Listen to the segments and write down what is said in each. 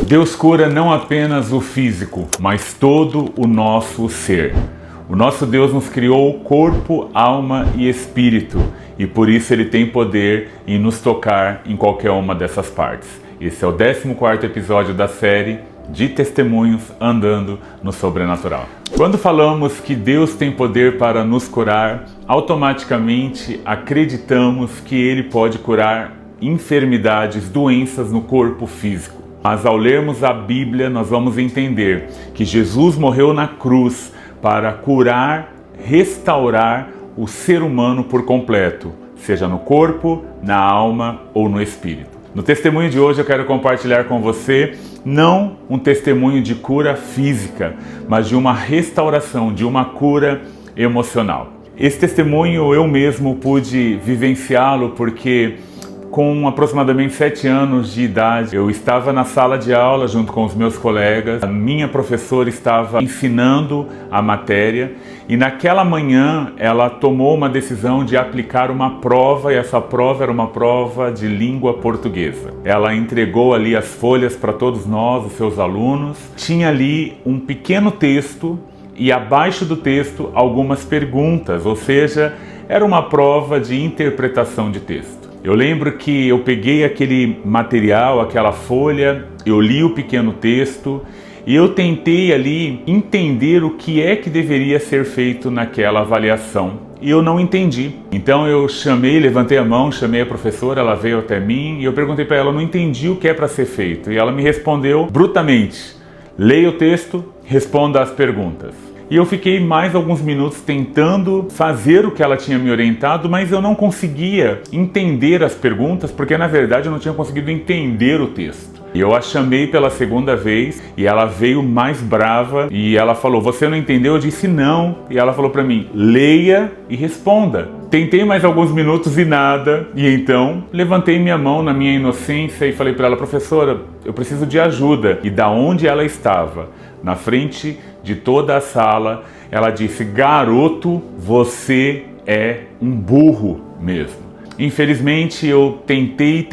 Deus cura não apenas o físico, mas todo o nosso ser. O nosso Deus nos criou corpo, alma e espírito, e por isso Ele tem poder em nos tocar em qualquer uma dessas partes. Esse é o 14º episódio da série de testemunhos andando no sobrenatural. Quando falamos que Deus tem poder para nos curar, automaticamente acreditamos que Ele pode curar enfermidades, doenças no corpo físico. Mas ao lermos a Bíblia, nós vamos entender que Jesus morreu na cruz para curar, restaurar o ser humano por completo, seja no corpo, na alma ou no espírito. No testemunho de hoje eu quero compartilhar com você não um testemunho de cura física, mas de uma restauração, de uma cura emocional. Esse testemunho eu mesmo pude vivenciá-lo porque com aproximadamente 7 anos de idade, eu estava na sala de aula junto com os meus colegas. A minha professora estava ensinando a matéria e naquela manhã ela tomou uma decisão de aplicar uma prova, e essa prova era uma prova de língua portuguesa. Ela entregou ali as folhas para todos nós, os seus alunos. Tinha ali um pequeno texto e abaixo do texto algumas perguntas, ou seja, era uma prova de interpretação de texto. Eu lembro que eu peguei aquele material, aquela folha, eu li o pequeno texto e eu tentei ali entender o que é que deveria ser feito naquela avaliação. E eu não entendi. Então eu levantei a mão, chamei a professora, ela veio até mim e eu perguntei para ela, eu não entendi o que é para ser feito. E ela me respondeu brutamente, leia o texto, responda às perguntas. E eu fiquei mais alguns minutos tentando fazer o que ela tinha me orientado, mas eu não conseguia entender as perguntas, porque na verdade eu não tinha conseguido entender o texto. E eu a chamei pela segunda vez e ela veio mais brava e ela falou, você não entendeu? Eu disse não. E ela falou para mim, leia e responda. Tentei mais alguns minutos e nada, e então levantei minha mão na minha inocência e falei para ela, professora, eu preciso de ajuda. E da onde ela estava, na frente de toda a sala, ela disse, garoto, você é um burro mesmo. Infelizmente eu tentei,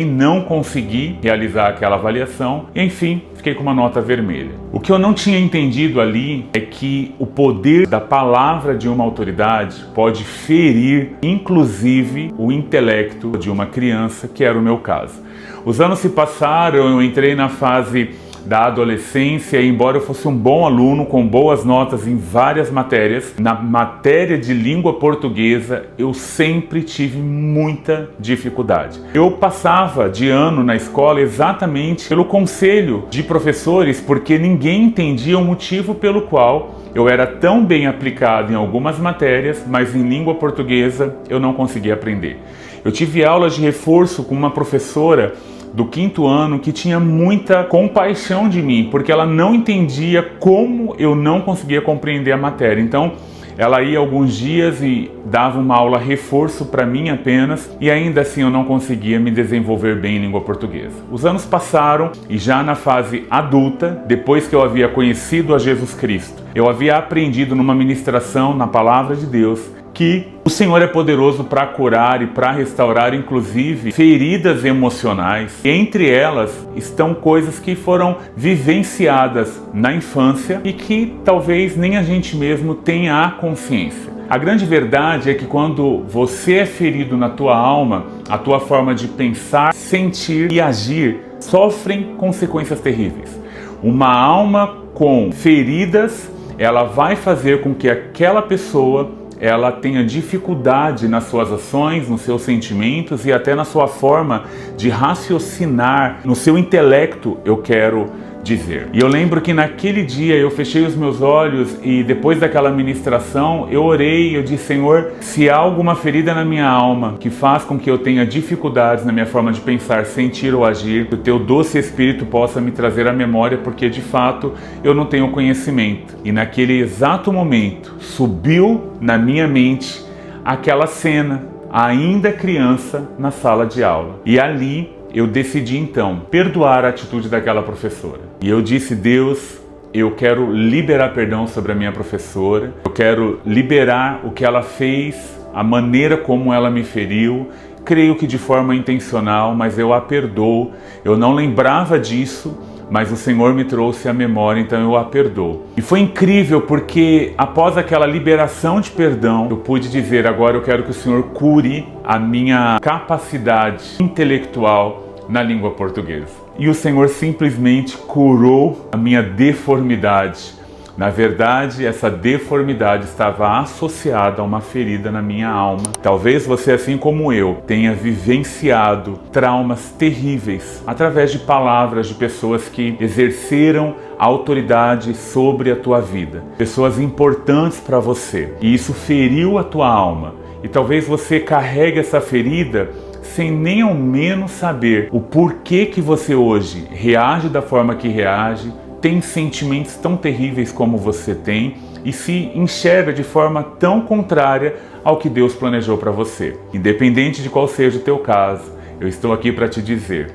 não consegui realizar aquela avaliação, enfim, fiquei com uma nota vermelha. O que eu não tinha entendido ali é que o poder da palavra de uma autoridade pode ferir, inclusive, o intelecto de uma criança, que era o meu caso. Os anos se passaram, eu entrei na fase da adolescência, e embora eu fosse um bom aluno, com boas notas em várias matérias, na matéria de língua portuguesa eu sempre tive muita dificuldade. Eu passava de ano na escola exatamente pelo conselho de professores, porque ninguém entendia o motivo pelo qual eu era tão bem aplicado em algumas matérias, mas em língua portuguesa eu não conseguia aprender. Eu tive aulas de reforço com uma professora do 5º ano que tinha muita compaixão de mim, porque ela não entendia como eu não conseguia compreender a matéria. Então ela ia alguns dias e dava uma aula reforço para mim apenas, e ainda assim eu não conseguia me desenvolver bem em língua portuguesa. Os anos passaram e já na fase adulta, depois que eu havia conhecido a Jesus Cristo, eu havia aprendido numa ministração na Palavra de Deus que o Senhor é poderoso para curar e para restaurar, inclusive, feridas emocionais. E entre elas estão coisas que foram vivenciadas na infância e que talvez nem a gente mesmo tenha a consciência. A grande verdade é que quando você é ferido na tua alma, a tua forma de pensar, sentir e agir sofrem consequências terríveis. Uma alma com feridas, ela vai fazer com que aquela pessoa ela tenha dificuldade nas suas ações, nos seus sentimentos e até na sua forma de raciocinar, no seu intelecto, eu quero dizer. E eu lembro que naquele dia eu fechei os meus olhos e depois daquela ministração eu orei, eu disse, Senhor, se há alguma ferida na minha alma que faz com que eu tenha dificuldades na minha forma de pensar, sentir ou agir, que o teu doce Espírito possa me trazer à memória, porque de fato eu não tenho conhecimento. E naquele exato momento subiu na minha mente aquela cena, ainda criança, na sala de aula. E ali eu decidi então perdoar a atitude daquela professora. E eu disse, Deus, eu quero liberar perdão sobre a minha professora, eu quero liberar o que ela fez, a maneira como ela me feriu, creio que de forma intencional, mas eu a perdoo. Eu não lembrava disso, mas o Senhor me trouxe à memória, então eu a perdoo. E foi incrível porque após aquela liberação de perdão, eu pude dizer: agora eu quero que o Senhor cure a minha capacidade intelectual na língua portuguesa. E o Senhor simplesmente curou a minha deformidade. Na verdade, essa deformidade estava associada a uma ferida na minha alma. Talvez você, assim como eu, tenha vivenciado traumas terríveis através de palavras de pessoas que exerceram autoridade sobre a tua vida. Pessoas importantes para você. E isso feriu a tua alma. E talvez você carregue essa ferida sem nem ao menos saber o porquê que você hoje reage da forma que reage, tem sentimentos tão terríveis como você tem e se enxerga de forma tão contrária ao que Deus planejou para você. Independente de qual seja o teu caso, eu estou aqui para te dizer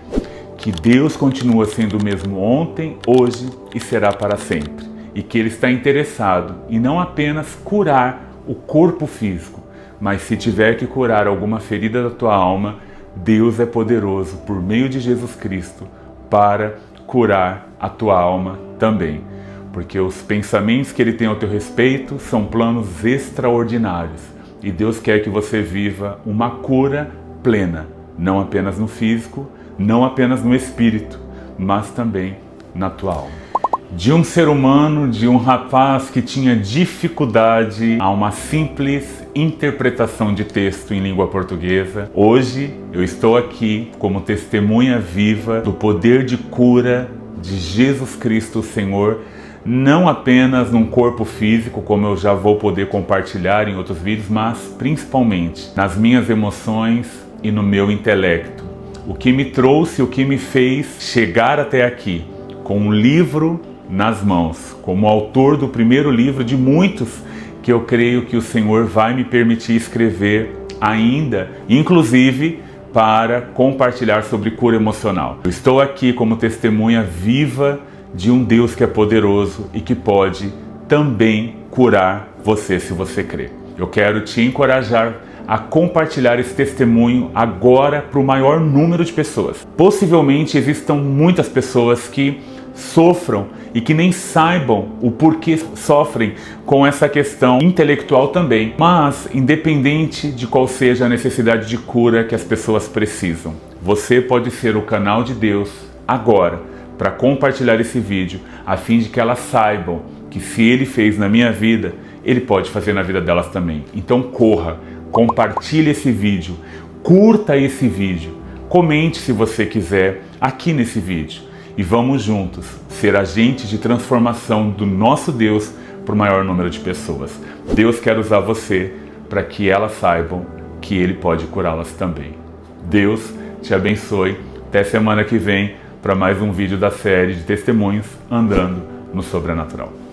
que Deus continua sendo o mesmo ontem, hoje e será para sempre. E que Ele está interessado em não apenas curar o corpo físico, mas se tiver que curar alguma ferida da tua alma, Deus é poderoso por meio de Jesus Cristo para curar a tua alma também, porque os pensamentos que Ele tem ao teu respeito são planos extraordinários e Deus quer que você viva uma cura plena, não apenas no físico, não apenas no espírito, mas também na tua alma. De um ser humano, de um rapaz que tinha dificuldade a uma simples interpretação de texto em língua portuguesa, hoje eu estou aqui como testemunha viva do poder de cura de Jesus Cristo, o Senhor, não apenas num corpo físico, como eu já vou poder compartilhar em outros vídeos, mas principalmente nas minhas emoções e no meu intelecto. O que me trouxe, o que me fez chegar até aqui, com um livro nas mãos, como autor do primeiro livro de muitos que eu creio que o Senhor vai me permitir escrever ainda, inclusive para compartilhar sobre cura emocional. Eu estou aqui como testemunha viva de um Deus que é poderoso e que pode também curar você se você crer. Eu quero te encorajar a compartilhar esse testemunho agora para o maior número de pessoas. Possivelmente existam muitas pessoas que sofram e que nem saibam o porquê sofrem com essa questão intelectual também. Mas, independente de qual seja a necessidade de cura que as pessoas precisam, você pode ser o canal de Deus agora para compartilhar esse vídeo, a fim de que elas saibam que se Ele fez na minha vida, Ele pode fazer na vida delas também. Então corra, compartilhe esse vídeo, curta esse vídeo, comente se você quiser aqui nesse vídeo. E vamos juntos ser agentes de transformação do nosso Deus para o maior número de pessoas. Deus quer usar você para que elas saibam que Ele pode curá-las também. Deus te abençoe. Até semana que vem para mais um vídeo da série de testemunhos andando no sobrenatural.